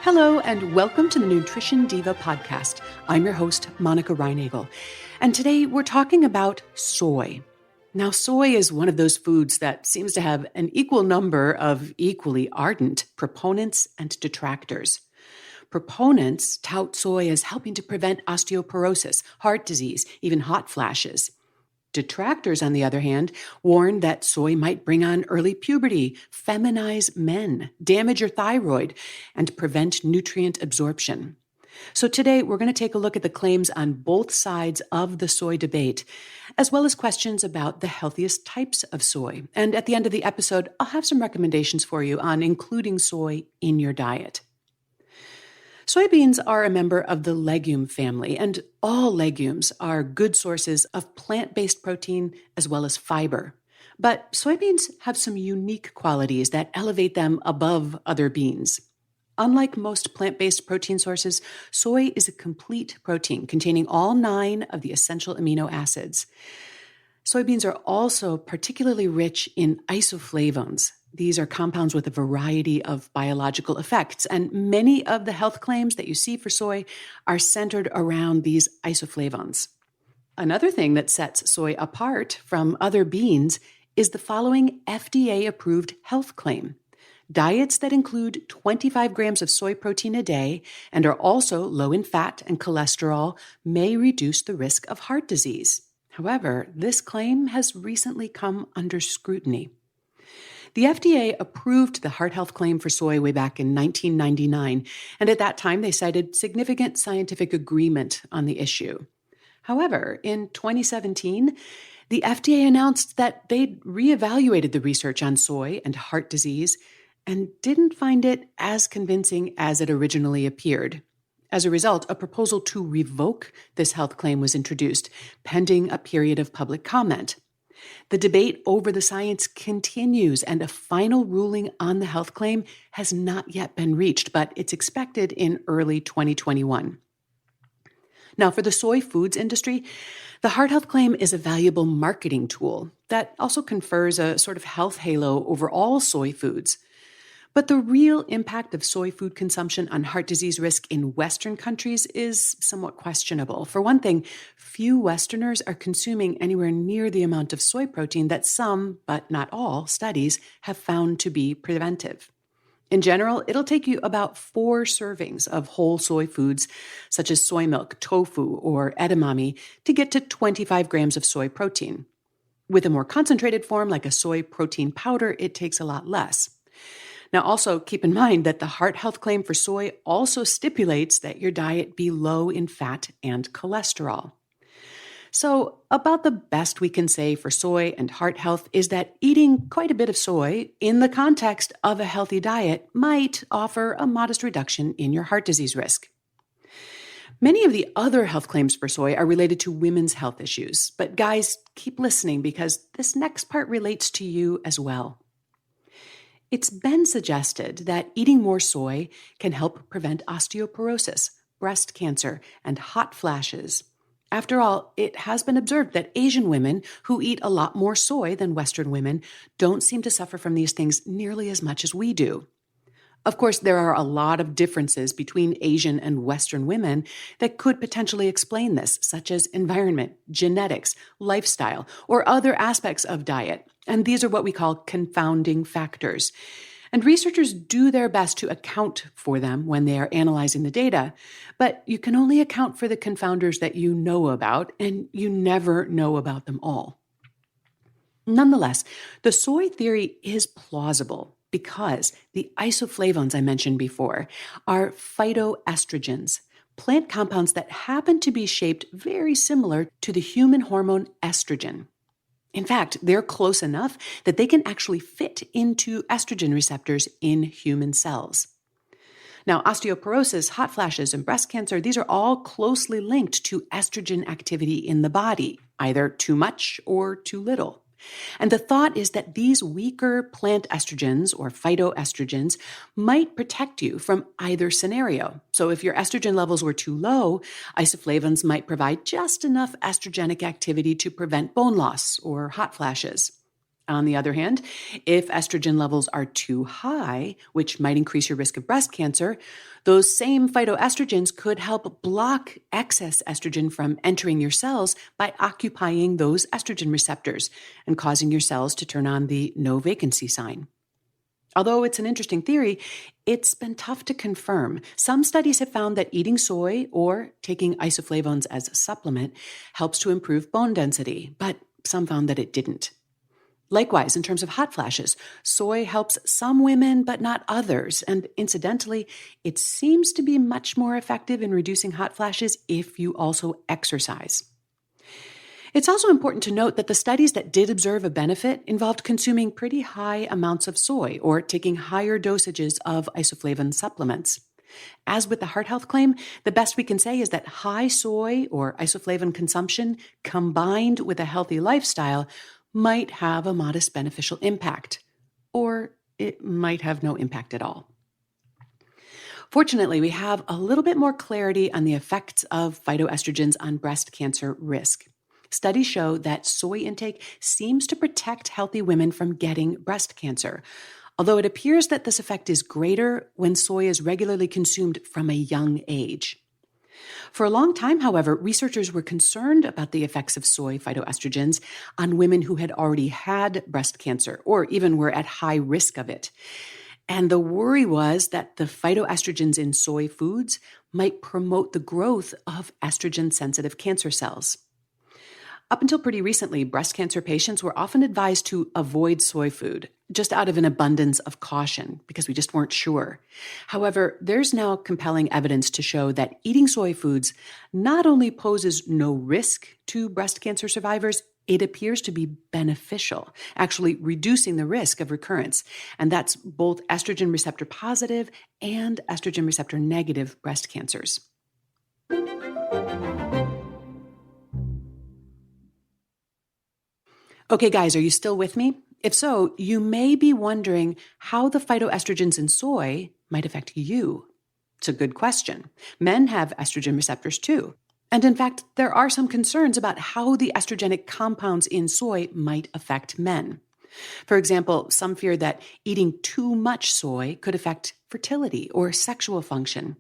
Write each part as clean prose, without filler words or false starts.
Hello, and welcome to the Nutrition Diva podcast. I'm your host, Monica Reinagel, and today we're talking about soy. Now, soy is one of those foods that seems to have an equal number of equally ardent proponents and detractors. Proponents tout soy as helping to prevent osteoporosis, heart disease, even hot flashes. Detractors, on the other hand, warn that soy might bring on early puberty, feminize men, damage your thyroid, and prevent nutrient absorption. So today, we're going to take a look at the claims on both sides of the soy debate, as well as questions about the healthiest types of soy. And at the end of the episode, I'll have some recommendations for you on including soy in your diet. Soybeans are a member of the legume family, and all legumes are good sources of plant-based protein as well as fiber. But soybeans have some unique qualities that elevate them above other beans. Unlike most plant-based protein sources, soy is a complete protein containing all 9 of the essential amino acids. Soybeans are also particularly rich in isoflavones. These are compounds with a variety of biological effects, and many of the health claims that you see for soy are centered around these isoflavones. Another thing that sets soy apart from other beans is the following FDA-approved health claim. Diets that include 25 grams of soy protein a day and are also low in fat and cholesterol may reduce the risk of heart disease. However, this claim has recently come under scrutiny. The FDA approved the heart health claim for soy way back in 1999, and at that time they cited significant scientific agreement on the issue. However, in 2017, the FDA announced that they'd reevaluated the research on soy and heart disease and didn't find it as convincing as it originally appeared. As a result, a proposal to revoke this health claim was introduced, pending a period of public comment. The debate over the science continues, and a final ruling on the health claim has not yet been reached, but it's expected in early 2021. Now, for the soy foods industry, the heart health claim is a valuable marketing tool that also confers a sort of health halo over all soy foods. But the real impact of soy food consumption on heart disease risk in Western countries is somewhat questionable. For one thing, few Westerners are consuming anywhere near the amount of soy protein that some, but not all, studies have found to be preventive. In general, it'll take you about 4 servings of whole soy foods, such as soy milk, tofu, or edamame, to get to 25 grams of soy protein. With a more concentrated form, like a soy protein powder, it takes a lot less. Now, also keep in mind that the heart health claim for soy also stipulates that your diet be low in fat and cholesterol. So, about the best we can say for soy and heart health is that eating quite a bit of soy in the context of a healthy diet might offer a modest reduction in your heart disease risk. Many of the other health claims for soy are related to women's health issues, but guys, keep listening because this next part relates to you as well. It's been suggested that eating more soy can help prevent osteoporosis, breast cancer, and hot flashes. After all, it has been observed that Asian women who eat a lot more soy than Western women don't seem to suffer from these things nearly as much as we do. Of course, there are a lot of differences between Asian and Western women that could potentially explain this, such as environment, genetics, lifestyle, or other aspects of diet. And these are what we call confounding factors. And researchers do their best to account for them when they are analyzing the data, but you can only account for the confounders that you know about, and you never know about them all. Nonetheless, the soy theory is plausible because the isoflavones I mentioned before are phytoestrogens, plant compounds that happen to be shaped very similar to the human hormone estrogen. In fact, they're close enough that they can actually fit into estrogen receptors in human cells. Now, osteoporosis, hot flashes, and breast cancer, these are all closely linked to estrogen activity in the body, either too much or too little. And the thought is that these weaker plant estrogens or phytoestrogens might protect you from either scenario. So if your estrogen levels were too low, isoflavones might provide just enough estrogenic activity to prevent bone loss or hot flashes. On the other hand, if estrogen levels are too high, which might increase your risk of breast cancer, those same phytoestrogens could help block excess estrogen from entering your cells by occupying those estrogen receptors and causing your cells to turn on the no vacancy sign. Although it's an interesting theory, it's been tough to confirm. Some studies have found that eating soy or taking isoflavones as a supplement helps to improve bone density, but some found that it didn't. Likewise, in terms of hot flashes, soy helps some women but not others. And incidentally, it seems to be much more effective in reducing hot flashes if you also exercise. It's also important to note that the studies that did observe a benefit involved consuming pretty high amounts of soy or taking higher dosages of isoflavone supplements. As with the heart health claim, the best we can say is that high soy or isoflavone consumption combined with a healthy lifestyle might have a modest beneficial impact, or it might have no impact at all. Fortunately, we have a little bit more clarity on the effects of phytoestrogens on breast cancer risk. Studies show that soy intake seems to protect healthy women from getting breast cancer, although it appears that this effect is greater when soy is regularly consumed from a young age. For a long time, however, researchers were concerned about the effects of soy phytoestrogens on women who had already had breast cancer or even were at high risk of it. And the worry was that the phytoestrogens in soy foods might promote the growth of estrogen-sensitive cancer cells. Up until pretty recently, breast cancer patients were often advised to avoid soy food, just out of an abundance of caution, because we just weren't sure. However, there's now compelling evidence to show that eating soy foods not only poses no risk to breast cancer survivors, it appears to be beneficial, actually reducing the risk of recurrence. And that's both estrogen receptor positive and estrogen receptor negative breast cancers. Okay, guys, are you still with me? If so, you may be wondering how the phytoestrogens in soy might affect you. It's a good question. Men have estrogen receptors too. And in fact, there are some concerns about how the estrogenic compounds in soy might affect men. For example, some fear that eating too much soy could affect fertility or sexual function.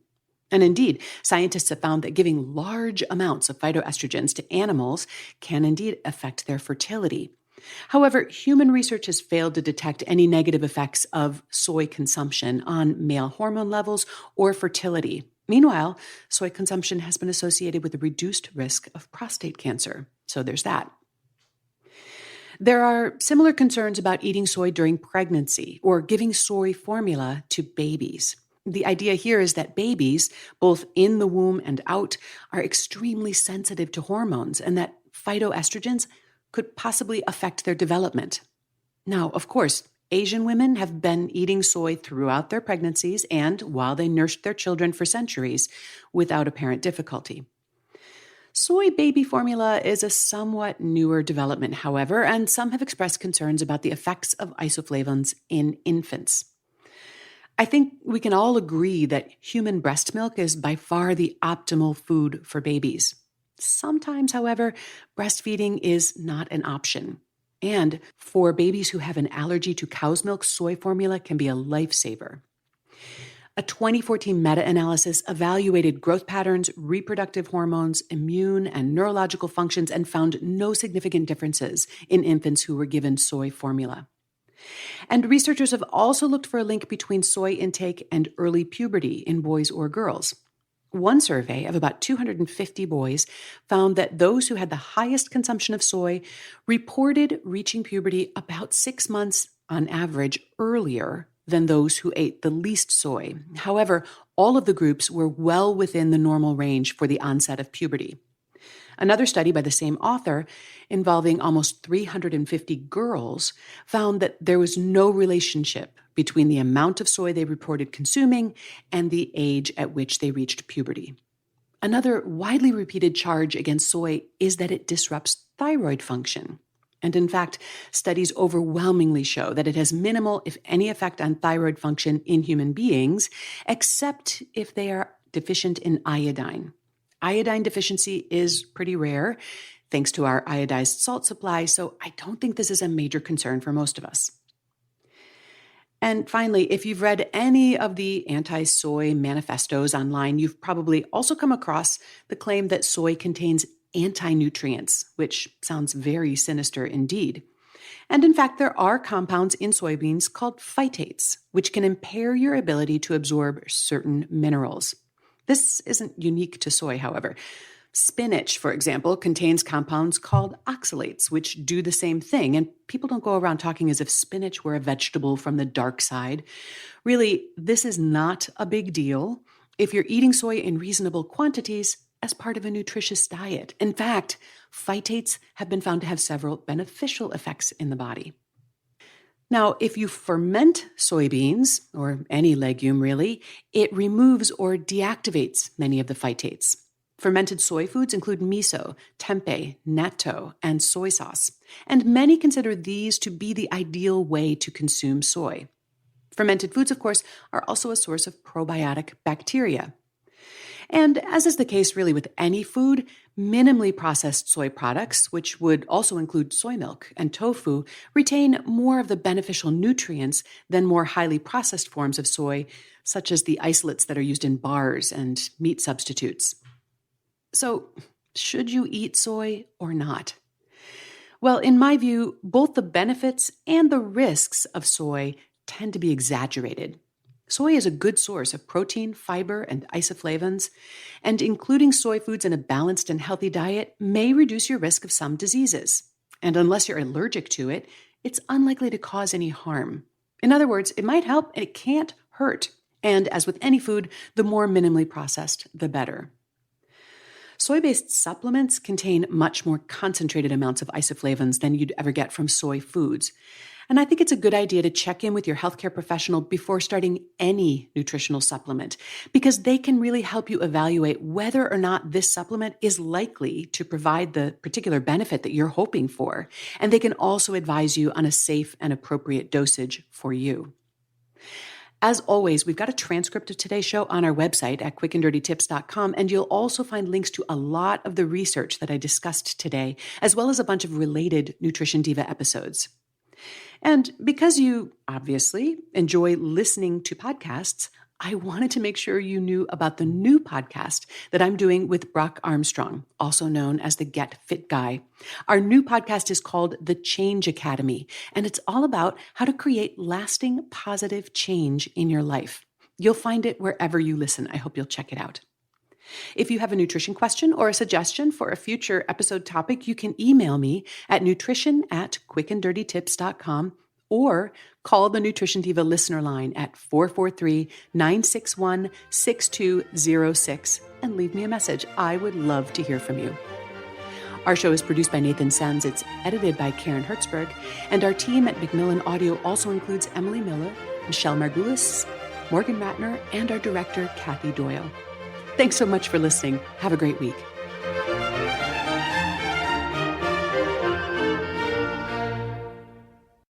And indeed, scientists have found that giving large amounts of phytoestrogens to animals can indeed affect their fertility. However, human research has failed to detect any negative effects of soy consumption on male hormone levels or fertility. Meanwhile, soy consumption has been associated with a reduced risk of prostate cancer. So there's that. There are similar concerns about eating soy during pregnancy or giving soy formula to babies. The idea here is that babies, both in the womb and out, are extremely sensitive to hormones and that phytoestrogens could possibly affect their development. Now, of course, Asian women have been eating soy throughout their pregnancies and while they nursed their children for centuries without apparent difficulty. Soy baby formula is a somewhat newer development, however, and some have expressed concerns about the effects of isoflavones in infants. I think we can all agree that human breast milk is by far the optimal food for babies. Sometimes, however, breastfeeding is not an option. And for babies who have an allergy to cow's milk, soy formula can be a lifesaver. A 2014 meta-analysis evaluated growth patterns, reproductive hormones, immune and neurological functions, and found no significant differences in infants who were given soy formula. And researchers have also looked for a link between soy intake and early puberty in boys or girls. One survey of about 250 boys found that those who had the highest consumption of soy reported reaching puberty about 6 months on average earlier than those who ate the least soy. However, all of the groups were well within the normal range for the onset of puberty. Another study by the same author, involving almost 350 girls, found that there was no relationship between the amount of soy they reported consuming and the age at which they reached puberty. Another widely repeated charge against soy is that it disrupts thyroid function. And in fact, studies overwhelmingly show that it has minimal, if any, effect on thyroid function in human beings, except if they are deficient in iodine. Iodine deficiency is pretty rare. thanks to our iodized salt supply, so I don't think this is a major concern for most of us. And finally, if you've read any of the anti-soy manifestos online, you've probably also come across the claim that soy contains anti-nutrients, which sounds very sinister indeed. And in fact, there are compounds in soybeans called phytates, which can impair your ability to absorb certain minerals. This isn't unique to soy, however. Spinach, for example, contains compounds called oxalates, which do the same thing. And people don't go around talking as if spinach were a vegetable from the dark side. Really, this is not a big deal if you're eating soy in reasonable quantities as part of a nutritious diet. In fact, phytates have been found to have several beneficial effects in the body. Now, if you ferment soybeans, or any legume really, it removes or deactivates many of the phytates. Fermented soy foods include miso, tempeh, natto, and soy sauce, and many consider these to be the ideal way to consume soy. Fermented foods, of course, are also a source of probiotic bacteria. And as is the case really with any food, minimally processed soy products, which would also include soy milk and tofu, retain more of the beneficial nutrients than more highly processed forms of soy, such as the isolates that are used in bars and meat substitutes. So, should you eat soy or not? Well, in my view, both the benefits and the risks of soy tend to be exaggerated. Soy is a good source of protein, fiber, and isoflavones, and including soy foods in a balanced and healthy diet may reduce your risk of some diseases. And unless you're allergic to it, it's unlikely to cause any harm. In other words, it might help and it can't hurt. And as with any food, the more minimally processed, the better. Soy-based supplements contain much more concentrated amounts of isoflavones than you'd ever get from soy foods. And I think it's a good idea to check in with your healthcare professional before starting any nutritional supplement, because they can really help you evaluate whether or not this supplement is likely to provide the particular benefit that you're hoping for. And they can also advise you on a safe and appropriate dosage for you. As always, we've got a transcript of today's show on our website at quickanddirtytips.com, and you'll also find links to a lot of the research that I discussed today, as well as a bunch of related Nutrition Diva episodes. And because you obviously enjoy listening to podcasts, I wanted to make sure you knew about the new podcast that I'm doing with Brock Armstrong, also known as the Get Fit Guy. Our new podcast is called The Change Academy, and it's all about how to create lasting positive change in your life. You'll find it wherever you listen. I hope you'll check it out. If you have a nutrition question or a suggestion for a future episode topic, you can email me at nutrition@quickanddirtytips.com or call the Nutrition Diva listener line at 443-961-6206 and leave me a message. I would love to hear from you. Our show is produced by Nathan Sands. It's edited by Karen Hertzberg. And our team at Macmillan Audio also includes Emily Miller, Michelle Margulis, Morgan Ratner, and our director, Kathy Doyle. Thanks so much for listening. Have a great week.